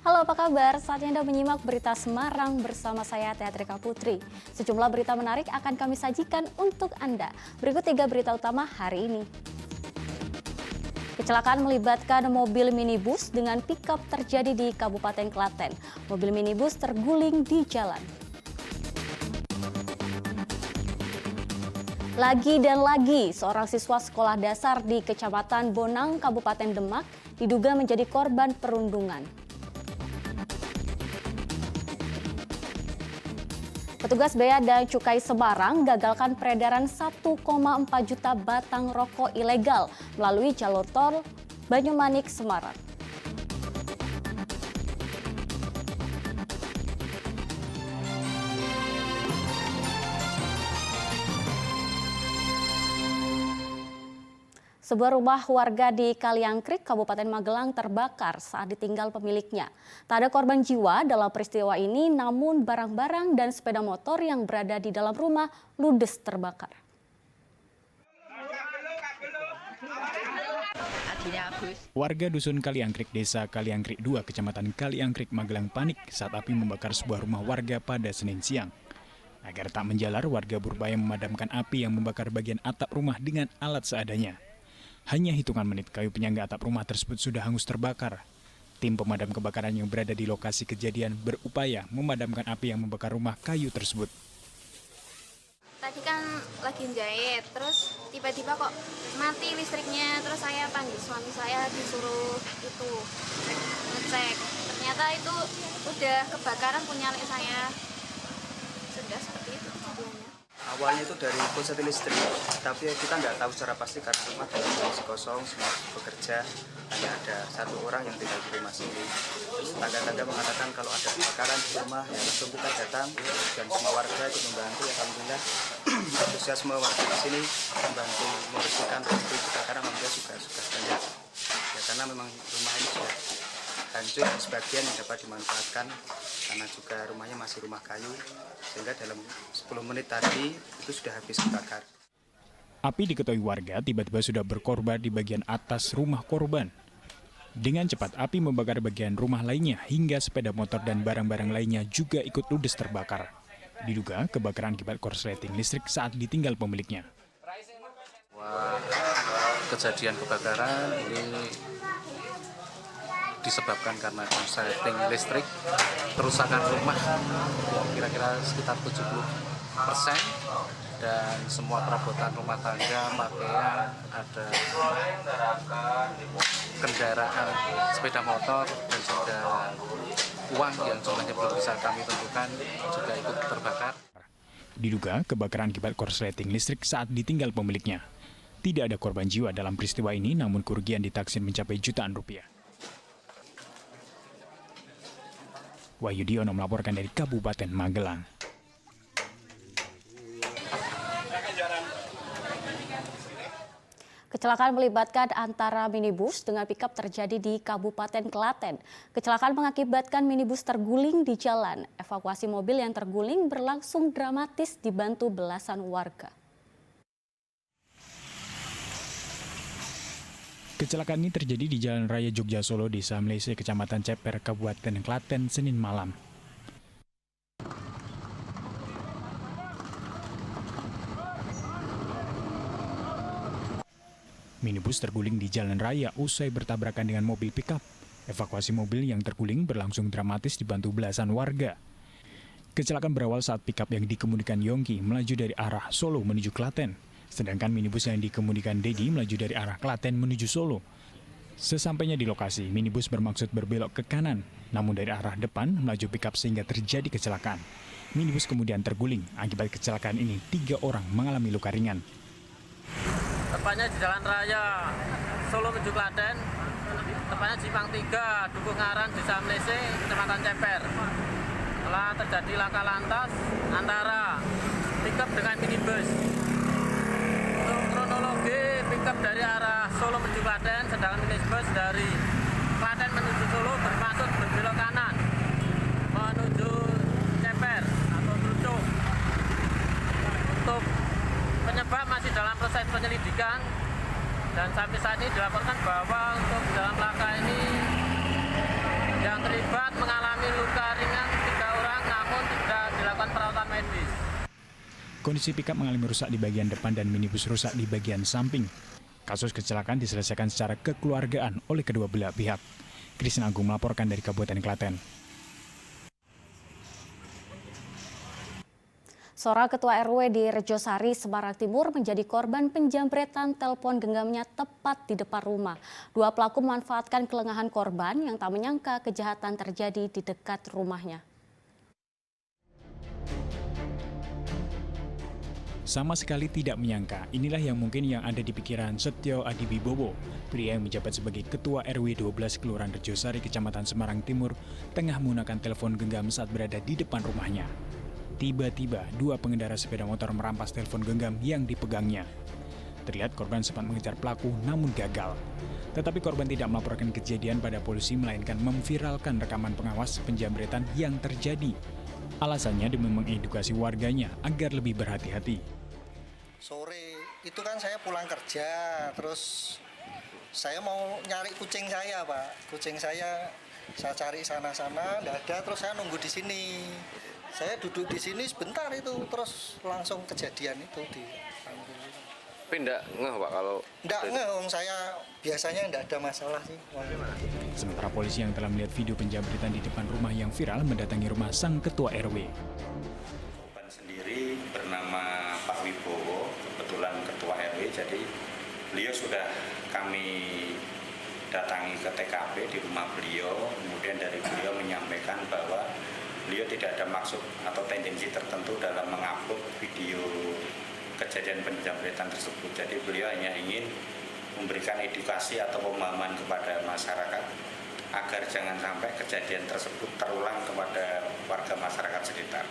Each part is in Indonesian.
Halo, apa kabar? Saatnya Anda menyimak berita Semarang bersama saya, Teatrika Putri. Sejumlah berita menarik akan kami sajikan untuk Anda. Berikut 3 berita utama hari ini. Kecelakaan melibatkan mobil minibus dengan pickup terjadi di Kabupaten Klaten. Mobil minibus terguling di jalan. Lagi dan lagi, seorang siswa sekolah dasar di Kecamatan Bonang, Kabupaten Demak, diduga menjadi korban perundungan. Petugas Bea dan Cukai Semarang gagalkan peredaran 1,4 juta batang rokok ilegal melalui jalur tol Banyumanik, Semarang. Sebuah rumah warga di Kaliangkrik, Kabupaten Magelang terbakar saat ditinggal pemiliknya. Tak ada korban jiwa dalam peristiwa ini, namun barang-barang dan sepeda motor yang berada di dalam rumah ludes terbakar. Warga Dusun Kaliangkrik, Desa Kaliangkrik 2, Kecamatan Kaliangkrik, Magelang panik saat api membakar sebuah rumah warga pada Senin siang. Agar tak menjalar, warga berupaya memadamkan api yang membakar bagian atap rumah dengan alat seadanya. Hanya hitungan menit kayu penyangga atap rumah tersebut sudah hangus terbakar. Tim pemadam kebakaran yang berada di lokasi kejadian berupaya memadamkan api yang membakar rumah kayu tersebut. Tadi kan lagi jahit, terus tiba-tiba kok mati listriknya, terus saya panggil suami saya disuruh itu ngecek. Ternyata itu udah kebakaran punya anak saya. Sudah seperti itu kejadiannya. Awalnya itu dari korsleting listrik, tapi kita nggak tahu secara pasti karena rumah dalam kondisi kosong, semua bekerja, hanya ada satu orang yang tinggal di rumah sini. Terus tangga-tangga mengatakan kalau ada kebakaran di rumah, ya langsung kita datang dan semua warga ikut membantu. Alhamdulillah, antusiasme warga di sini membantu membersihkan pintu kebakaran, alhamdulillah juga banyak. Ya karena memang rumah ini sudah hancur, sebagian yang dapat dimanfaatkan karena juga rumahnya masih rumah kayu, sehingga dalam 10 menit tadi itu sudah habis kebakar. Api diketahui warga tiba-tiba sudah berkorban di bagian atas rumah korban. Dengan cepat api membakar bagian rumah lainnya hingga sepeda motor dan barang-barang lainnya juga ikut ludes terbakar. Diduga kebakaran akibat korsleting listrik saat ditinggal pemiliknya. Wah, kejadian kebakaran ini disebabkan karena korsleting listrik, kerusakan rumah kira-kira sekitar 70%, dan semua perabotan rumah tangga, pakaian, ada kendaraan sepeda motor dan juga uang yang jumlahnya belum bisa kami tentukan juga ikut terbakar. Diduga kebakaran akibat korsleting listrik saat ditinggal pemiliknya. Tidak ada korban jiwa dalam peristiwa ini, namun kerugian ditaksir mencapai jutaan rupiah. Wahyu Diono melaporkan dari Kabupaten Magelang. Kecelakaan melibatkan antara minibus dengan pickup terjadi di Kabupaten Klaten. Kecelakaan mengakibatkan minibus terguling di jalan. Evakuasi mobil yang terguling berlangsung dramatis dibantu belasan warga. Kecelakaan ini terjadi di Jalan Raya Jogja Solo, Desa Mlese, Kecamatan Ceper, Kabupaten Klaten, Senin malam. Minibus terguling di jalan raya usai bertabrakan dengan mobil pickup. Evakuasi mobil yang terguling berlangsung dramatis dibantu belasan warga. Kecelakaan berawal saat pickup yang dikemudikan Yongki melaju dari arah Solo menuju Klaten. Sedangkan minibus yang dikemudikan Dedi melaju dari arah Klaten menuju Solo. Sesampainya di lokasi, minibus bermaksud berbelok ke kanan, namun dari arah depan melaju pickup sehingga terjadi kecelakaan. Minibus kemudian terguling. Akibat kecelakaan ini, 3 orang mengalami luka ringan. Tepatnya di Jalan Raya Solo menuju Klaten, tepatnya Jipang 3, Dukuh Ngaran, Desa Mlese, Kecamatan Ceper. Telah terjadi laka lantas antara pickup dengan minibus. Untuk kronologi, pickup dari arah Solo menuju Klaten, sedangkan minibus dari Klaten menuju Solo bermaksud berbelok kanan menuju Ceper atau Trucuk. Untuk penyebab masih dalam proses penyelidikan dan sampai saat ini dilaporkan bahwa untuk dalam laka ini yang terlibat mengalami luka ringan 3 orang, namun tidak dilakukan perawatan medis. Kondisi pickup mengalami rusak di bagian depan dan minibus rusak di bagian samping. Kasus kecelakaan diselesaikan secara kekeluargaan oleh kedua belah pihak. Krisna Agung melaporkan dari Kabupaten Klaten. Seorang ketua RW di Rejosari, Semarang Timur menjadi korban penjambretan telepon genggamnya tepat di depan rumah. Dua pelaku memanfaatkan kelengahan korban yang tak menyangka kejahatan terjadi di dekat rumahnya. Sama sekali tidak menyangka, inilah yang mungkin yang ada di pikiran Setio Adiwibowo, pria yang menjabat sebagai Ketua RW 12 Kelurahan Rejosari, Kecamatan Semarang Timur, tengah menggunakan telepon genggam saat berada di depan rumahnya. Tiba-tiba, dua pengendara sepeda motor merampas telepon genggam yang dipegangnya. Terlihat korban sempat mengejar pelaku namun gagal. Tetapi korban tidak melaporkan kejadian pada polisi, melainkan memviralkan rekaman pengawas penjambretan yang terjadi. Alasannya demi mengedukasi warganya agar lebih berhati-hati. Sore itu kan saya pulang kerja, terus saya mau nyari kucing saya, Pak. Kucing saya cari sana-sana, nggak ada, terus saya nunggu di sini. Saya duduk di sini sebentar itu, terus langsung kejadian itu di. Tapi enggak ngeh, Pak, kalau... Enggak ngeh, saya biasanya enggak ada masalah sih. Sementara polisi yang telah melihat video penjambretan di depan rumah yang viral mendatangi rumah sang ketua RW. Korban sendiri bernama Pak Wibowo, kebetulan ketua RW, jadi beliau sudah kami datangi ke TKP di rumah beliau, kemudian dari beliau menyampaikan bahwa beliau tidak ada maksud atau tendensi tertentu dalam mengupload video kejadian penjambretan tersebut. Jadi beliau hanya ingin memberikan edukasi atau pemahaman kepada masyarakat agar jangan sampai kejadian tersebut terulang kepada warga masyarakat sekitar.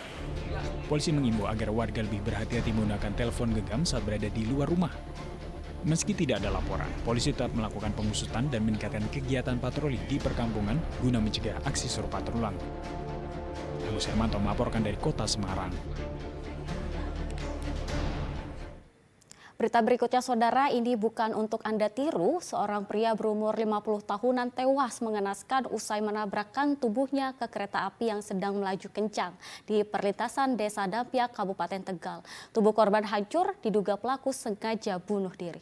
Polisi mengimbau agar warga lebih berhati-hati menggunakan telepon genggam saat berada di luar rumah. Meski tidak ada laporan, polisi tetap melakukan pengusutan dan meningkatkan kegiatan patroli di perkampungan guna mencegah aksi serupa terulang. Agus Hermanto melaporkan dari Kota Semarang. Berita berikutnya, saudara, ini bukan untuk Anda tiru. Seorang pria berumur 50 tahunan tewas mengenaskan usai menabrakkan tubuhnya ke kereta api yang sedang melaju kencang di perlintasan Desa Dampyak, Kabupaten Tegal. Tubuh korban hancur, diduga pelaku sengaja bunuh diri.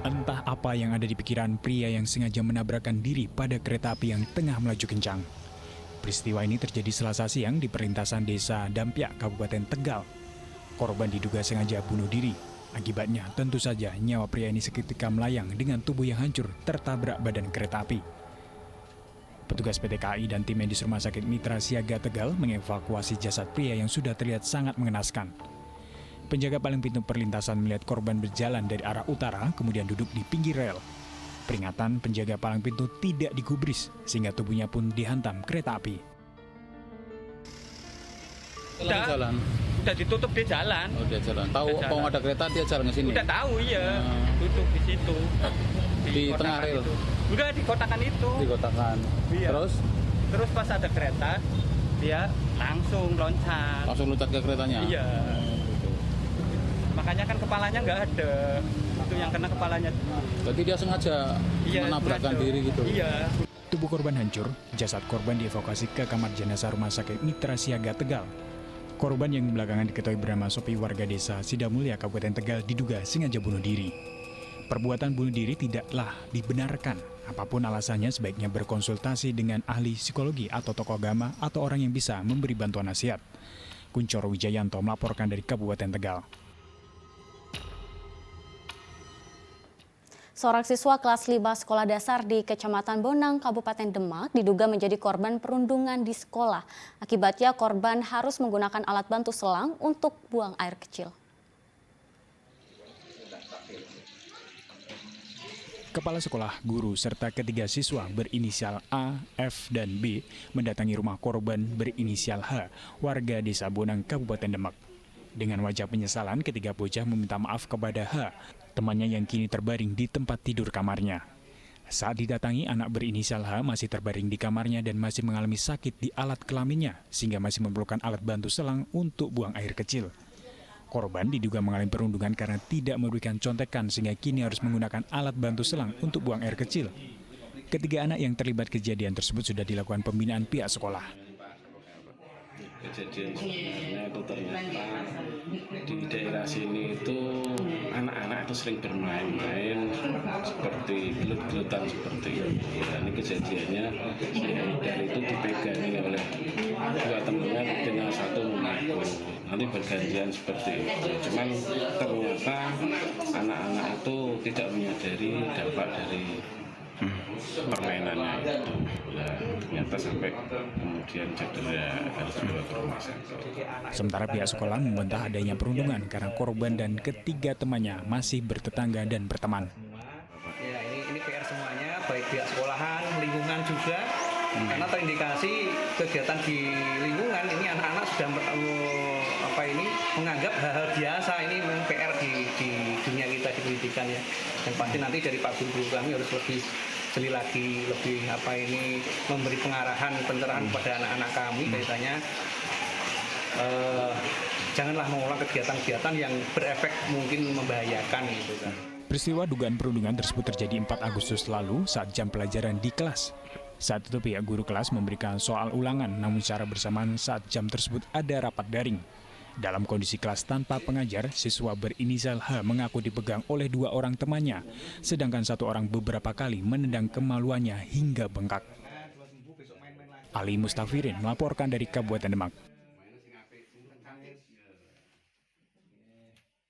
Entah apa yang ada di pikiran pria yang sengaja menabrakkan diri pada kereta api yang tengah melaju kencang. Peristiwa ini terjadi Selasa siang di perlintasan Desa Dampyak, Kabupaten Tegal. Korban diduga sengaja bunuh diri. Akibatnya tentu saja nyawa pria ini seketika melayang dengan tubuh yang hancur tertabrak badan kereta api. Petugas PT KAI dan tim medis Rumah Sakit Mitra Siaga Tegal mengevakuasi jasad pria yang sudah terlihat sangat mengenaskan. Penjaga paling pintu perlintasan melihat korban berjalan dari arah utara kemudian duduk di pinggir rel. Peringatan penjaga palang pintu tidak digubris sehingga tubuhnya pun dihantam kereta api. Udah ditutup di jalan. Oh, dia jalan. Tahu mau ada kereta dia jalan ke sini. Udah tahu, iya. Tutup di situ. Di tengah rel. Enggak, di kotakan itu. Di kotakan. Iya. Terus pas ada kereta dia langsung loncat. langsung loncat ke keretanya. Iya. Makanya kan kepalanya nggak ada. Itu yang kena kepalanya. Jadi dia sengaja menabrakkan diri gitu. Iya. Tubuh korban hancur, jasad korban dievakuasi ke kamar jenazah Rumah Sakit Mitra Siaga Tegal. Korban yang belakangan diketahui bernama Sopi, warga desa Sidamulya, Kabupaten Tegal, diduga sengaja bunuh diri. Perbuatan bunuh diri tidaklah dibenarkan. Apapun alasannya, sebaiknya berkonsultasi dengan ahli psikologi atau tokoh agama atau orang yang bisa memberi bantuan nasihat. Kuncoro Wijayanto melaporkan dari Kabupaten Tegal. Seorang siswa kelas 5 sekolah dasar di Kecamatan Bonang, Kabupaten Demak diduga menjadi korban perundungan di sekolah. Akibatnya korban harus menggunakan alat bantu selang untuk buang air kecil. Kepala sekolah, guru, serta ketiga siswa berinisial A, F, dan B mendatangi rumah korban berinisial H, warga desa Bonang, Kabupaten Demak. Dengan wajah penyesalan, ketiga bocah meminta maaf kepada H, temannya yang kini terbaring di tempat tidur kamarnya. Saat didatangi, anak berinisial H masih terbaring di kamarnya dan masih mengalami sakit di alat kelaminnya, sehingga masih memerlukan alat bantu selang untuk buang air kecil. Korban diduga mengalami perundungan karena tidak memberikan contekan sehingga kini harus menggunakan alat bantu selang untuk buang air kecil. Ketiga anak yang terlibat kejadian tersebut sudah dilakukan pembinaan pihak sekolah. Kejadian sebenarnya itu ternyata di daerah sini itu anak-anak itu sering bermain-main seperti gelut-gelutan seperti itu. Dan ini kejadiannya si Haidar itu dipegangi oleh dua temannya dengan satu memukul. Nanti bergantian seperti itu. Cuman ternyata anak-anak itu tidak menyadari dampak dari permainannya itu. Nah, ternyata sampai kemudian cedera harus dibawa ke rumah sakit. Sementara pihak sekolah membantah adanya perundungan karena korban dan ketiga temannya masih bertetangga dan berteman. Ya, ini PR semuanya, baik pihak sekolahan, lingkungan juga. Karena terindikasi kegiatan di lingkungan ini anak-anak sudah menganggap hal-hal biasa. Ini memang PR di dunia kita di pendidikan ya. Dan pasti nanti dari Pak Guru kami harus lebih jeli lagi, lebih memberi pengarahan, pencerahan kepada anak-anak kami kaitannya janganlah mengulang kegiatan-kegiatan yang berefek mungkin membahayakan gitu kan. Peristiwa dugaan perundungan tersebut terjadi 4 Agustus lalu saat jam pelajaran di kelas. Saat itu pihak guru kelas memberikan soal ulangan, namun secara bersamaan saat jam tersebut ada rapat daring. Dalam kondisi kelas tanpa pengajar, siswa berinisial H mengaku dipegang oleh 2 orang temannya, sedangkan 1 orang beberapa kali menendang kemaluannya hingga bengkak. Ali Mustafirin melaporkan dari Kabupaten Demak.